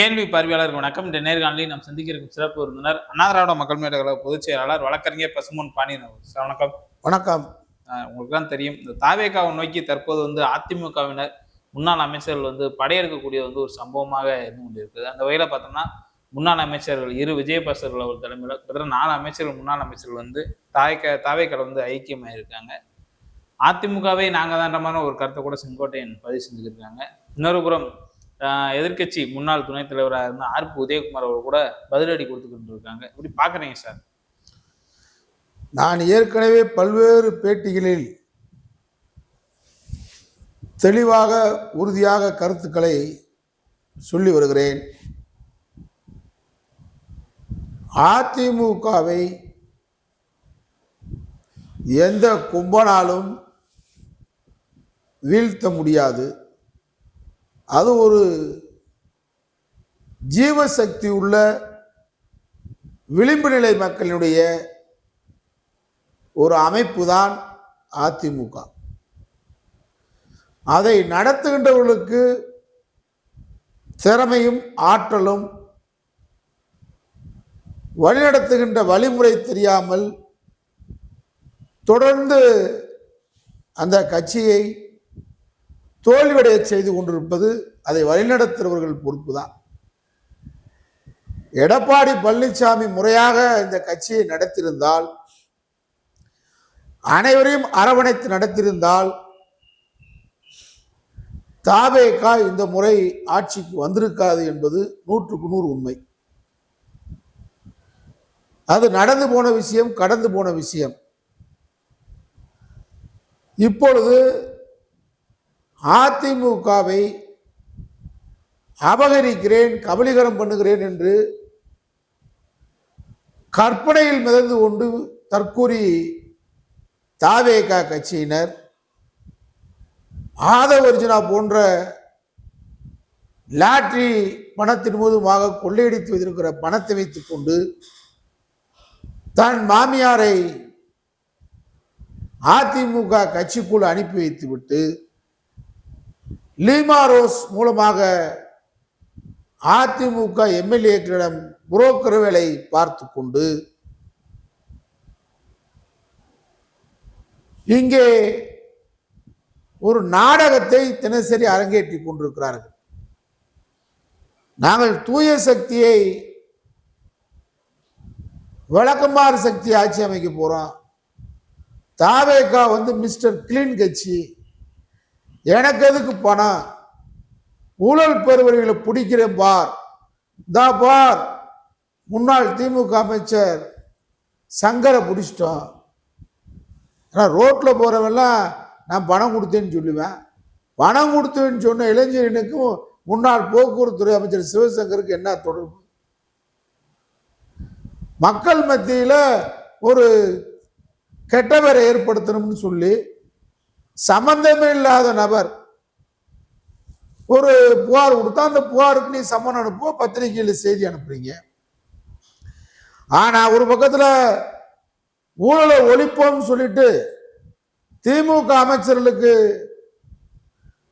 கேள்வி பார்வையாளர் வணக்கம். இந்த நேர்காணலில் நாம் சந்திக்க இருக்கும் சிறப்பு விருந்தினர் அண்ணா திராவிட மக்கள் முன்னேற்ற கழக பொதுச் செயலாளர் வழக்கறிஞர் பசும்பொன் பாண்டியன் அவர்கள். சார் வணக்கம். வணக்கம். உங்களுக்கு தான் தெரியும், இந்த தாவேகாவை நோக்கி தற்போது அதிமுகவினர் முன்னாள் அமைச்சர்கள் படையெடுக்கக்கூடிய ஒரு சம்பவமாக இருந்து கொண்டிருக்குது. அந்த வகையில பார்த்தோம்னா முன்னாள் அமைச்சர்கள் விஜயபாஸ்கர் அவர் தலைமையில் கிட்டத்தட்ட 4 அமைச்சர்கள் முன்னாள் அமைச்சர்கள் தாவேக்கால ஐக்கியமாயிருக்காங்க. அதிமுகவை நாங்க தாண்டமான ஒரு கருத்தை கூட செங்கோட்டையன் பதிவு செஞ்சுக்கிருக்காங்க. இன்னொரு புறம் எதிர்கட்சி முன்னாள் துணைத் தலைவராக இருந்த ஆர்பி உதயகுமார் அவர் கூட பதிலடி கொடுத்துக்கிட்டு இருக்காங்க. எப்படி பாக்குறீங்க சார்? நான் ஏற்கனவே பல்வேறு பேட்டிகளில் தெளிவாக உறுதியாக கருத்துக்களை சொல்லி வருகிறேன். அதிமுகவை எந்த கும்பனாலும் வீழ்த்த முடியாது. அது ஒரு ஜீவசக்தி உள்ள விளிம்பு நிலை மக்களுடைய ஒரு அமைப்பு தான் அதிமுக. அதை நடத்துகின்றவர்களுக்கு திறமையும் ஆற்றலும் வழிநடத்துகின்ற வழிமுறை தெரியாமல் தொடர்ந்து அந்த கட்சியை தோல்வியடைய செய்து கொண்டிருப்பது அதை வழிநடத்துகிறவர்கள் பொறுப்பு தான். எடப்பாடி பழனிசாமி முறையாக இந்த கட்சியை நடத்தியிருந்தால், அனைவரையும் அரவணைத்து நடத்தியிருந்தால், தாவேகா இந்த முறை ஆட்சிக்கு வந்திருக்காது என்பது 100க்கு 100 உண்மை. அது நடந்து போன விஷயம், கடந்து போன விஷயம். இப்பொழுது அதிமுகவை அபகரிக்கிறேன், கபலீகரம் பண்ணுகிறேன் என்று கற்பனையில் மிதந்து கொண்டு தற்கூரி தாவேகா கட்சியினர் ஆதவர்ஜுனா போன்ற லாட்டரி பணத்தின் மூலமாக கொள்ளையடித்து வைத்திருக்கிற பணத்தை வைத்துக் கொண்டு தன் மாமியாரை அதிமுக கட்சிக்குள் அனுப்பி வைத்துவிட்டு லீமா ரோஸ் மூலமாக அதிமுக எம்எல்ஏக்களிடம் புரோக்கர் வேலை பார்த்து கொண்டு இங்கே ஒரு நாடகத்தை தினசரி அரங்கேற்றி கொண்டிருக்கிறார்கள். நாங்கள் தூய சக்தியை விளக்கமாறு சக்தி ஆட்சி அமைக்க போறோம். தாவேகா மிஸ்டர் கிளீன் கட்சி, எனக்கு எதுக்கு பணம், ஊழல் பெறுவர்களை பிடிக்கிறேன் பார், பார் முன்னாள் திமுக அமைச்சர் சங்கரை பிடிச்சிட்டோம். ஏன்னா ரோட்டில் போகிறவெல்லாம் நான் பணம் கொடுத்தேன்னு சொல்லுவேன். பணம் கொடுத்தேன்னு சொன்ன இளைஞனுக்கும் முன்னாள் போக்குவரத்துறை அமைச்சர் சிவசங்கருக்கு என்ன தொடர்பு? மக்கள் மத்தியில் ஒரு கெட்ட பேரை ஏற்படுத்தணும்னு சொல்லி சம்பந்தமே இல்லாத நபர் ஒரு புகார் கொடுத்தா அந்த புகாருக்கு நீ சம்மன் அனுப்புவோம், பத்திரிகையில் செய்தி அனுப்புறீங்க. ஆனா ஒரு பக்கத்துல ஊழலை ஒழிப்போம் சொல்லிட்டு திமுக அமைச்சர்களுக்கு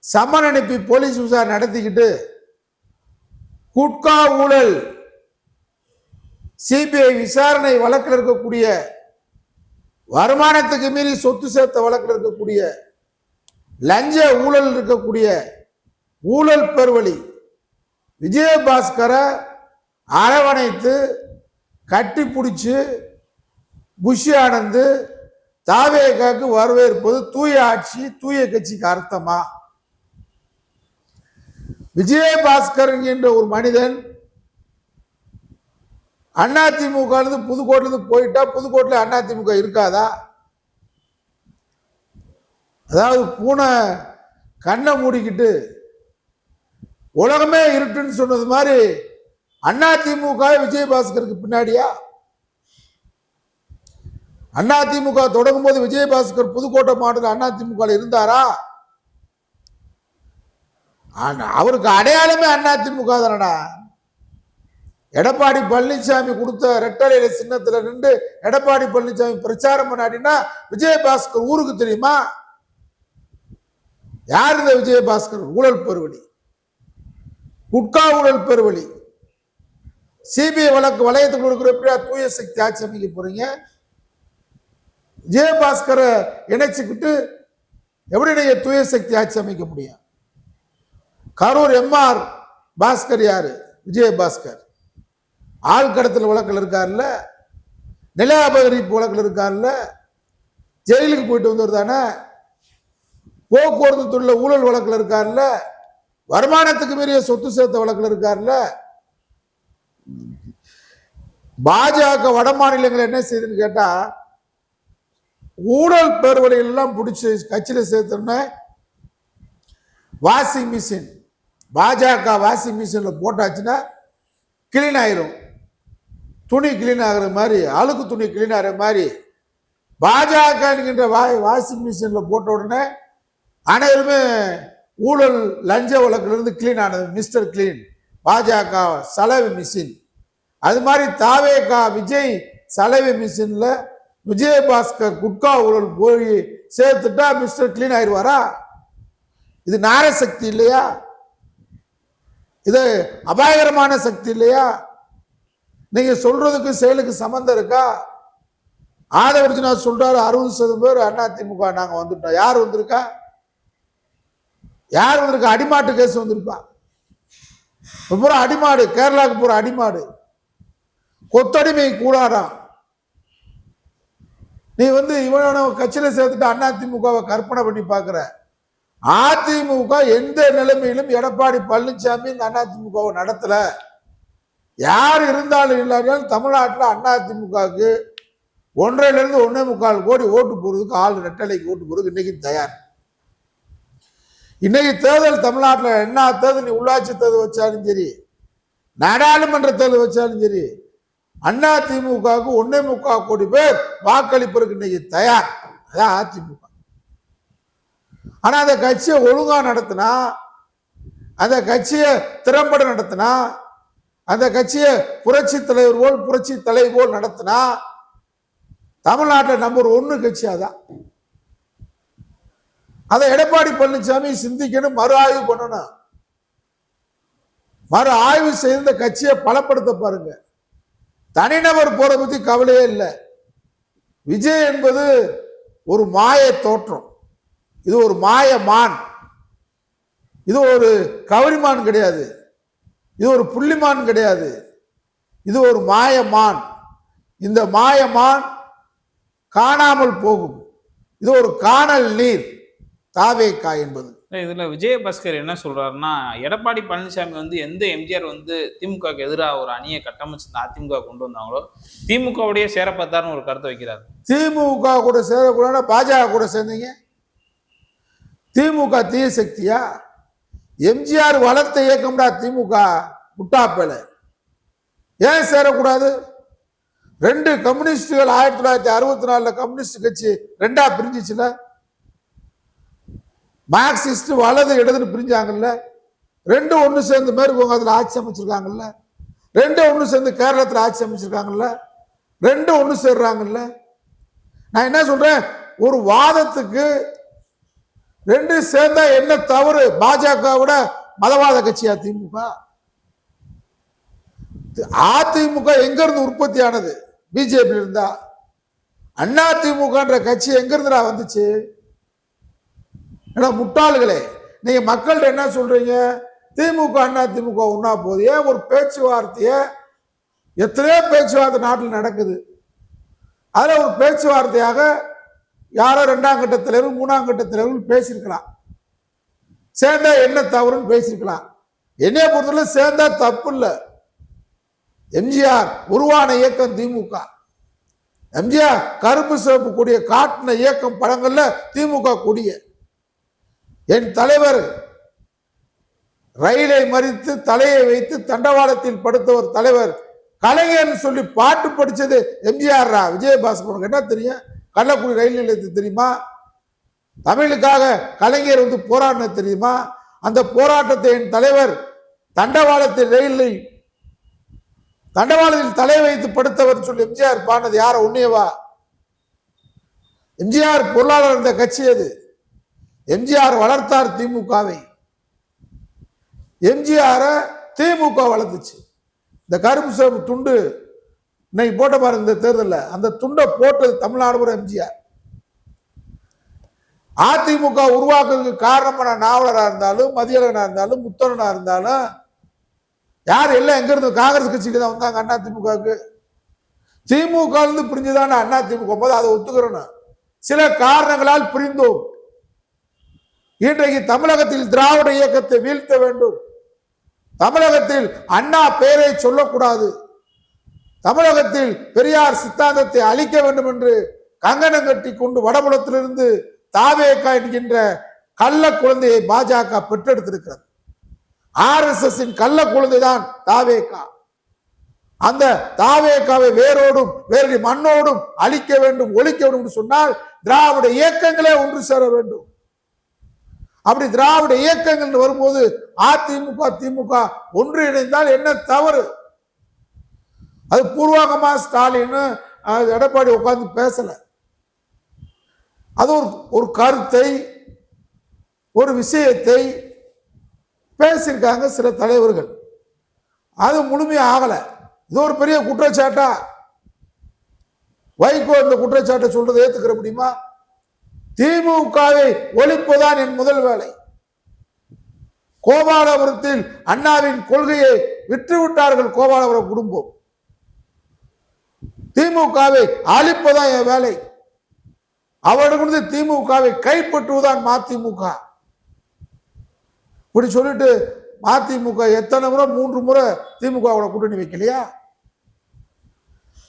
சம்மன் அனுப்பி போலீஸ் விசாரணை நடத்திக்கிட்டு குட்கா ஊழல் சிபிஐ விசாரணை வழக்கில் இருக்கக்கூடிய, வருமானத்துக்கு மீறி சொத்து சேர்த்த வழக்கில் இருக்கக்கூடிய, லஞ்ச ஊழல் இருக்கக்கூடிய ஊழல் பெருவழி விஜயபாஸ்கரை அரவணைத்து கட்டி பிடிச்சு புஷி ஆனந்து தாவேகாக்கு வரவேற்பது தூய ஆட்சி, தூய கட்சிக்கு அர்த்தமா? விஜயபாஸ்கர் என்ற ஒரு மனிதன் அதிமுக புதுக்கோட்ல இருந்து போயிட்டா புதுக்கோட்ல அதிமுக இருக்காதா? அதாவது பூனை கண்ணை மூடிக்கிட்டு உலகமே இருட்டுன்னு சொன்னது மாதிரி அதிமுக விஜயபாஸ்கருக்கு பின்னாடியா? அதிமுக தொடங்கும் போது விஜயபாஸ்கர் புதுக்கோட்டை மாவட்டத்தில் அதிமுக இருந்தாரா? அவருக்கு அடையாளமே அதிமுக தானடா. எடப்பாடி பழனிசாமி கொடுத்த ரெட்டலை சின்னத்துல நின்று எடப்பாடி பழனிசாமி பிரச்சாரம் பண்ணாடினா விஜயபாஸ்கர் ஊருக்கு தெரியுமா? யார் இந்த விஜயபாஸ்கர்? ஊழல் பெருவழி. குட்கா ஊழல் பெருவழி, சிபிஐ வழக்கு வளையத்துக்குள்ள இருக்கிற எப்படியா தூய சக்தி ஆட்சி அமைக்க போறீங்க? விஜயபாஸ்கரை இணைச்சுக்கிட்டு எப்படி நீங்க தூய சக்தி ஆட்சி அமைக்க முடியும்? கரூர் எம்ஆர் பாஸ்கர் யாரு? விஜயபாஸ்கர். ஆள் கடத்தல் வழக்கில் இருக்காருல்ல, நில அபகரிப்பு வழக்கில் இருக்காருல்ல, ஜெயிலுக்கு போயிட்டு வந்தவர் தானே. போக்குவரத்து துறையில ஊழல் வழக்கில் இருக்காருல்ல, வருமானத்துக்கு மீறிய சொத்து சேர்த்த வழக்கில் இருக்காருல்ல. பாஜக வட மாநிலங்கள் என்ன செய்யுதுன்னு கேட்டா, ஊழல் பேர்வழிகள் எல்லாம் பிடிச்சி கட்சியில சேர்த்தோம்னா வாஷிங் மிஷின், பாஜக வாஷிங் மிஷின்ல போட்டாச்சுன்னா கிளீன் ஆயிரும். துணி கிளீன் ஆகிற மாதிரி, அழுக்கு துணி கிளீன் ஆகிற மாதிரி பாஜக என்கின்ற வாஷிங் மிஷின்ல போட்ட உடனே அனைவருமே ஊழல் லஞ்ச வழக்கிலிருந்து கிளீன் ஆனது. மிஸ்டர் கிளீன் பாஜக சலவை மிஷின். அது மாதிரி தாவேகா விஜய் சலவை மிஷின்ல விஜயபாஸ்கர் குட்கா ஊழல் போய் சேர்த்துட்டா மிஸ்டர் கிளீன் ஆயிடுவாரா? இது நாரசக்தி இல்லையா? இது அபாயகரமான சக்தி இல்லையா? நீங்க சொல்றதுக்கு செயலுக்கு சம்பந்தம் இருக்கா? ஆதவர்ஜுனா சொல்றாரு 60% பேர் அதிமுக நாங்க வந்துட்டோம். யார் வந்திருக்கா? யார் வந்திருக்கா? அடிமாட்டு கேஸ் வந்திருப்பா. பூரா அடிமாடு, கேரளாவுக்கு பூரா அடிமாடு. கொத்தடிமை கூடாதான். நீ இவன கட்சியில சேர்த்துட்டு அதிமுகவை கற்பனை பண்ணி பாக்குற. அதிமுக எந்த நிலைமையிலும் எடப்பாடி பழனிசாமி இந்த அதிமுகவை நடத்தல. யார் இருந்தாலும் இல்லாட்டாலும் தமிழ்நாட்டில் அதிமுகவுக்கு 1.5 to 1.25 கோடி ஓட்டு போறதுக்கு ஆள் ரெட்டலைக்கு ஓட்டு போறதுக்கு இன்னைக்கு தயார். இன்னைக்கு தேர்தல் தமிழ்நாட்டில் என்ன தேர்தல், உள்ளாட்சி தேர்தல் வச்சாலும் சரி, நாடாளுமன்ற தேர்தல் வச்சாலும் சரி, அதிமுகவுக்கு 1.25 கோடி பேர் வாக்களிப்பதற்கு இன்னைக்கு தயார். அதான் அதிமுக. ஆனா அந்த கட்சியை ஒழுங்கா நடத்தினா, அந்த கட்சியை திறம்பட நடத்தினா, அந்த கட்சியை புரட்சி தலைவர் போல் நடத்தினா தமிழ்நாட்டில் நம்பர் 1 கட்சி அதான். அதை எடப்பாடி பழனிசாமி சிந்திக்கணும், மறு ஆய்வு பண்ணணும். மறு ஆய்வு செய்த கட்சியை பலப்படுத்த பாருங்க. தனிநபர் போற பத்தி கவலையே இல்லை. விஜய் என்பது ஒரு மாய தோற்றம். இது ஒரு மாயமான். இது ஒரு கவரிமான் கிடையாது. இது ஒரு புள்ளிமான் கிடையாது. இது ஒரு மாயமான். இந்த மாயமான் காணாமல் போகும். இது ஒரு காணல் நீர் தாவேகா என்பது. இதுல விஜயபாஸ்கர் என்ன சொல்றாருன்னா, எடப்பாடி பழனிசாமி எந்த எம்ஜிஆர் திமுகவுக்கு எதிராக ஒரு அணியை கட்டமைச்சு அதிமுக கொண்டு வந்தாங்களோ திமுகவுடைய சேர பார்த்தாருன்னு ஒரு கருத்தை வைக்கிறார். திமுக கூட சேரக்கூடாது, பாஜக கூட சேர்ந்தீங்க. திமுக தீய சக்தியா? எம்ஜிஆர் வளர்த்த இயக்கம்டா திமுக. முட்டாப்பேல ஏன் சேரக்கூடாது? 2 கம்யூனிஸ்டுகள் 1964 கம்யூனிஸ்ட் கட்சி 2ஆ பிரிஞ்சிச்சுல. மார்க்சிஸ்ட் வலது இடதுன்னு பிரிஞ்சாங்கல்ல. 2 ஒண்ணு சேர்ந்து மேற்கொங்க அதுல ஆட்சி அமைச்சிருக்காங்கல்ல. 2 ஒண்ணு சேர்ந்து கேரளத்துல ஆட்சி அமைச்சிருக்காங்கல்ல. 2 ஒண்ணு சேர்றாங்கல்ல. நான் என்ன சொல்றேன், ஒரு வாதத்துக்கு 2 சேர்ந்தா என்ன தவறு? பாஜகவோட மதவாத கட்சியா திமுக? அதிமுக எங்க இருந்து உற்பத்தி ஆனது? பிஜேபி இருந்தா. அண்ணா திமுக கட்சி எங்க இருந்துடா வந்துச்சு? முட்டாள்களே, நீங்க மக்கள்கிட்ட என்ன சொல்றீங்க? திமுக அண்ணா திமுக ஒன்னா போகுது. ஏன் ஒரு பேச்சுவார்த்தைய, எத்தனையோ பேச்சுவார்த்தை நாட்டில் நடக்குது. அதுல ஒரு பேச்சுவார்த்தையாக யாரோ 2ஆம் கட்ட தலைவர் 3ஆம் கட்ட தலைவர் பேசியிருக்கலாம். சேர்ந்தா என்ன தவறுன்னு பேசியிருக்கலாம். என்னைய பொறுத்தவரை சேர்ந்தா தப்பு இல்லை. எம்ஜிஆர் உருவான இயக்கம் திமுக. எம்ஜிஆர் கருப்பு சிவப்பு கொடிய காட்டின இயக்கம் படங்கள்ல திமுக கொடிய. என் தலைவர் ரயிலை மறித்து தலையை வைத்து தண்டவாளத்தில் படுத்த ஒரு தலைவர் கலைஞர் சொல்லி பாட்டு படிச்சது எம்ஜிஆர். விஜயபாஸ்கர் என்ன தெரியும்? கள்ளக்குடி ரயில் நிலையத்துக்கு தெரியுமா? தமிழுக்காக கலைஞர் போராடின தெரியுமா? அந்த போராட்டத்தை என் தலைவர் தண்டவாளத்தில் தலை வைத்து படுத்தவர் சொல்லி எம்ஜிஆர் பாடினது யார? உன்னையவா? எம்ஜிஆர் பொருளாளர் இருந்த கட்சி அது. எம்ஜிஆர் வளர்த்தார் திமுகவை. எம்ஜிஆர் திமுக வளர்த்துச்சு. இந்த கருப்பு சிவப்பு துண்டு இன்னைக்கு போட்ட பாருங்க, இந்த தேர்தலில் அந்த துண்டை போட்டது தமிழ்நாடு பூரா எம்ஜிஆர். அதிமுக உருவாக்குறதுக்கு காரணமான நாவலரா இருந்தாலும், மதியழகனா இருந்தாலும், முத்தரனா இருந்தாலும், யார் எல்லாம் எங்க இருந்து காங்கிரஸ் கட்சிக்கு தான் வந்தாங்க. அண்ணா திமுகவுக்கு திமுக இருந்து பிரிஞ்சுதானே அண்ணா திமுக போது அதை ஒத்துக்கிறோம். சில காரணங்களால் பிரிந்தோம். இன்றைக்கு தமிழகத்தில் திராவிட இயக்கத்தை வீழ்த்த வேண்டும், தமிழகத்தில் அண்ணா பெயரை சொல்லக்கூடாது, தமிழகத்தில் பெரியார் சித்தாந்தத்தை அழிக்க வேண்டும் என்று கங்கணம் கட்டி கொண்டு வடபுலத்திலிருந்து தாவேகா என்கின்ற கள்ள குழந்தையை பாஜக பெற்றெடுத்திருக்கிறது. RSS கள்ள குழந்தைதான் தாவேகா. அந்த தாவேகாவை வேரோடும் வேறு மண்ணோடும் அழிக்க வேண்டும், ஒழிக்க வேண்டும் என்று சொன்னால் திராவிட இயக்கங்களே ஒன்று சேர வேண்டும். அப்படி திராவிட இயக்கங்கள் வரும்போது அதிமுக திமுக ஒன்று இணைந்தால் என்ன தவறு? அது பூர்வாகமா ஸ்டாலின் எடப்பாடி உட்கார்ந்து பேசல. அது ஒரு கருத்தை, ஒரு விஷயத்தை பேசியிருக்காங்க சில தலைவர்கள். அது முழுமையா ஆகல. இது ஒரு பெரிய குற்றச்சாட்டா? வைகோ இந்த குற்றச்சாட்டை சொல்றதை ஏத்துக்கிற முடியுமா? திமுகவை ஒழிப்பதுதான் என் முதல் வேலை. கோபாலபுரத்தில் அண்ணாவின் கொள்கையை விற்றுவிட்டார்கள் கோபாலபுரம் குடும்பம். திமுகவை அழிப்பதான் என் வேலை. அவர்களுக்கு திமுகவை கைப்பற்றுவதுதான் மதிமுக. இப்படி சொல்லிட்டு மதிமுக எத்தனை முறை 3 முறை திமுகவோட கூட்டணி வைக்கலையா?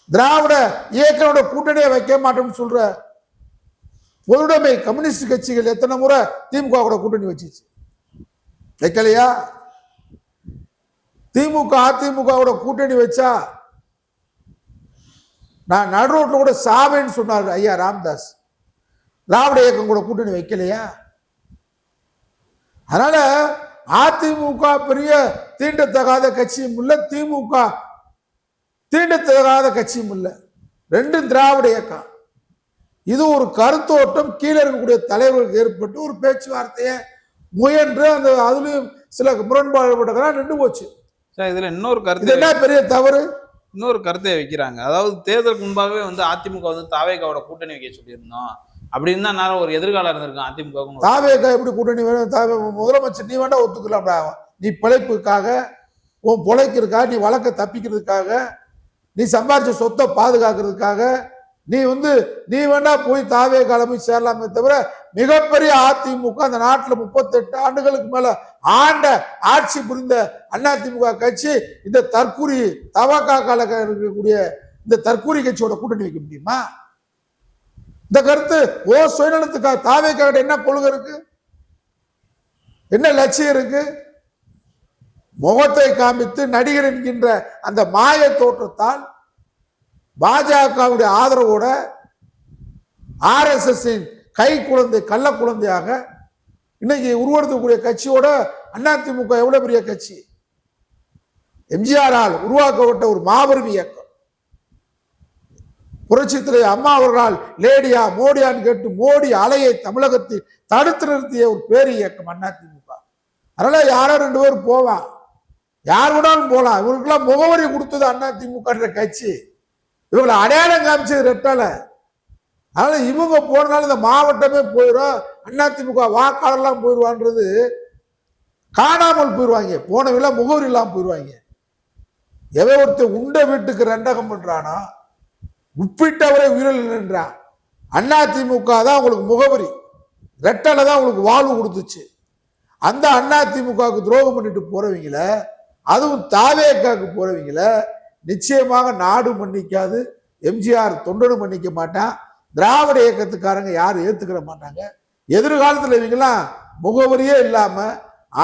திராவிட இயக்கனோட கூட்டணியை வைக்க மாட்டோம்னு சொல்ற பொதுவுடைமை கம்யூனிஸ்ட் கட்சிகள் எத்தனை முறை திமுக கூட்டணி வச்சிச்சு? வைக்கலையா? திமுக அதிமுக கூட்டணி வச்சா நான் நடு ரோட்ல கூட சாவேன்னு சொன்னார் ஐயா ராமதாஸ். திராவிட இயக்கம் கூட கூட்டணி வைக்கலையா? அதனால அதிமுக பெரிய தீண்டத்தகாத கட்சியும் இல்ல, திமுக தீண்டத்தகாத கட்சியும் இல்ல, ரெண்டும் திராவிட இயக்கம். இது ஒரு கருத்தோட்டம் கீழே இருக்கக்கூடிய தலைவர்களுக்கு ஏற்பட்டு ஒரு பேச்சுவார்த்தையை முயன்று அந்த அதுலயும் சில முரண்பாடுபட்டதெல்லாம் நின்று போச்சு. இதுல இன்னொரு கருத்து, என்ன பெரிய தவறு? இன்னொரு கருத்தை வைக்கிறாங்க. அதாவது தேர்தலுக்கு முன்பாகவே அதிமுக தாவேகாவோட கூட்டணி வைக்க சொல்லியிருந்தோம் அப்படின்னு தான் ஒரு எதிர்காலம் இருந்திருக்கும் அதிமுக. தாவேகா எப்படி கூட்டணி வேணும்? முதலமைச்சர் நீ வேண்டாம் ஒத்துக்கலாம்டா. நீ பிழைப்புக்காக, உன் பிழைக்கிறதுக்காக, நீ வழக்க தப்பிக்கிறதுக்காக, நீ சம்பாரிச்ச சொத்தை பாதுகாக்கிறதுக்காக நீ வேணா போய் தாவேகால போய் சேரலாமே தவிர மிகப்பெரிய அதிமுக அந்த நாட்டில் 38 ஆண்டுகளுக்கு மேல ஆண்ட ஆட்சி புரிந்த அதிமுக கட்சி இந்த தற்கூரி தவகா கால இருக்கக்கூடிய இந்த தற்கூரி கட்சியோட கூட்டணி வைக்க முடியுமா? இந்த கருத்து சுயநலத்துக்காக தாவேகா என்ன கொள்கை இருக்கு, என்ன லட்சியம் இருக்கு? முகத்தை காமித்து நடிகர் என்கின்ற அந்த மாய தோற்றத்தால் பாஜகவுடைய ஆதரவோட RSS கை குழந்தை கள்ள குழந்தையாக இன்னைக்கு உருவெடுக்கக்கூடிய கட்சியோட அதிமுக எவ்வளவு பெரிய கட்சி? எம்ஜிஆரால் உருவாக்கப்பட்ட ஒரு மாபெரும் இயக்கம். புரட்சி தலைவர் அம்மா அவர்களால் லேடியா மோடியான்னு கேட்டு மோடி அலையை தமிழகத்தில் தடுத்து நிறுத்திய ஒரு பேர் இயக்கம் அதிமுக. அதனால யாரோ 2 பேர் போவான், யார் வேணாலும் போலாம். இவங்களுக்கெல்லாம் முகவரி கொடுத்தது அதிமுக கட்சி, இவங்களை அடையாளம் காமிச்சது ரெட்டலை. அதனால இவங்க போனாலும் இந்த மாவட்டமே போயிடும், அதிமுக வாக்காளர்லாம் போயிடுவான்றது காணாமல் போயிடுவாங்க. போனவங்க முகவரி இல்லாமல் போயிடுவாங்க. எவன் ஒருத்தர் உண்ட வீட்டுக்கு ரெண்டகம் பண்றானா, உப்பிட்டவரை உயிரில் நின்றான். அதிமுக தான் உங்களுக்கு முகவரி, ரெட்டலை தான் உங்களுக்கு வாழ்வு கொடுத்துச்சு. அந்த அதிமுகவுக்கு துரோகம் பண்ணிட்டு போறவங்கள, அதுவும் தாவேகாவுக்கு போறவங்கள நிச்சயமாக நாடு மன்னிக்காது. எம்ஜிஆர் தொண்டனு மன்னிக்க மாட்டான், திராவிட இயக்கத்துக்காரங்க யாரும் ஏத்துக்கிற மாட்டாங்க. எதிர்காலத்தில் இவங்கெல்லாம் முகவரியே இல்லாம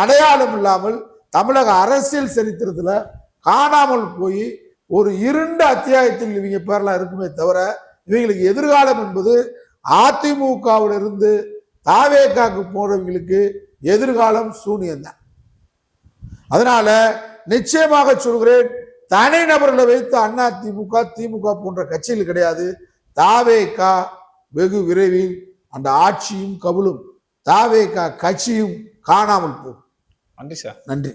அடையாளம் இல்லாமல் தமிழக அரசியல் சரித்திரத்துல காணாமல் போய் ஒரு இருண்ட அத்தியாயத்தில் இவங்க பேரெல்லாம் இருக்குமே தவிர இவங்களுக்கு எதிர்காலம் என்பது அதிமுகவிலிருந்து தாவேகாவுக்கு போறவங்களுக்கு எதிர்காலம் சூனியம்தான். அதனால நிச்சயமாக சொல்கிறேன், தனிநபர்களை வைத்து அதிமுக திமுக போன்ற கட்சிகள் கிடையாது. தாவேகா வெகு விரைவில் அந்த ஆட்சியும் கபலும் தாவேகா கட்சியும் காணாமல் போகும். நன்றி சார். நன்றி.